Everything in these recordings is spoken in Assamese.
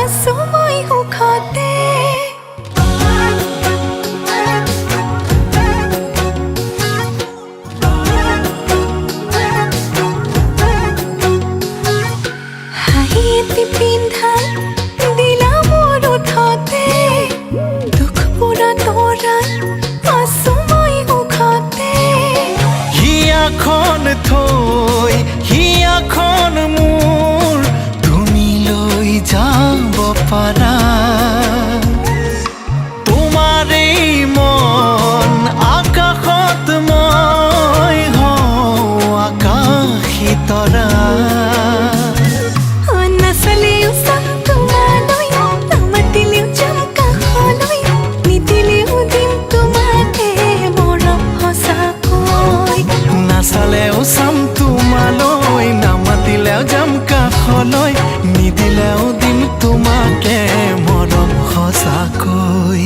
আছো মই সুখতে হাঁহি এটি পিন্ধাই দিলা মোৰ ওঠতে দুখ পুৰা তৰাই আছো মই সুখতে হিয়াখন থৈ হিয়াখন মোৰ তুমি লৈ যাব পাৰা তোমাৰে মন আকাশত মই হওঁ আকাশী তৰা নাচালেও চাম তোমালৈ নামাতিলেও যাম কাষলৈ নিদিলেও দিম তোমাকে মৰম সঁচাকৈ নাচালেও চাম তোমালৈ নামাতিলেও যাম কাষলৈ নিদিলেও দিম তোমাকে মৰম সঁচাকৈ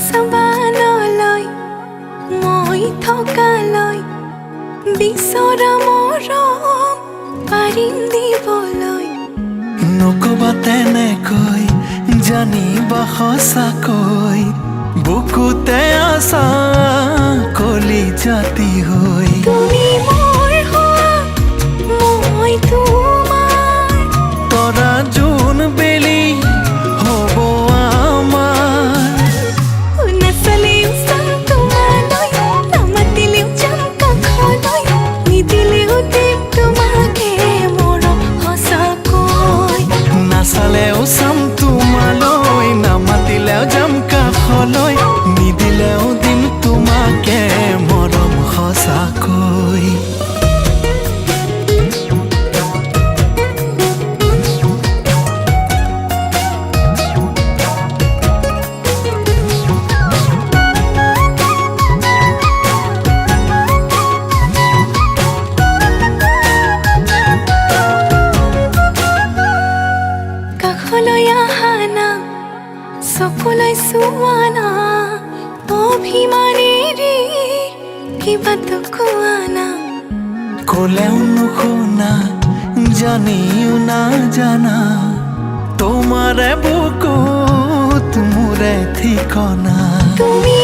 নাচাবানলৈ মই থকালৈ বিচৰা মৰম পাৰিম দিবলৈ নকবা তেনেকৈ জানিবা সঁচাকৈ বুকুতে আছা কলি জাতি হৈ তুমি মোৰ হোৱা মই তোমাৰ তৰা জোন বেলি হ'ব আমাৰ নাচালেও চাম তোমালৈ নামাতিলেও যাম কাষলৈ নিদিলেও দিম তোমাকে মৰম সঁচাকৈ নাচালেও চাম তোমালৈ নামাতিলেও যাম কাষলৈ নিদিলেও দিম তোমাকে মৰম সঁচাকৈ কাষলৈ আহা না চকুলৈ চোৱা না অভিমানেৰে কিবাটো কোৱা না ক'লেও নুশুনা জানিও নাজানা তোমাৰে বুকুত মোৰে ঠিকনা তুমি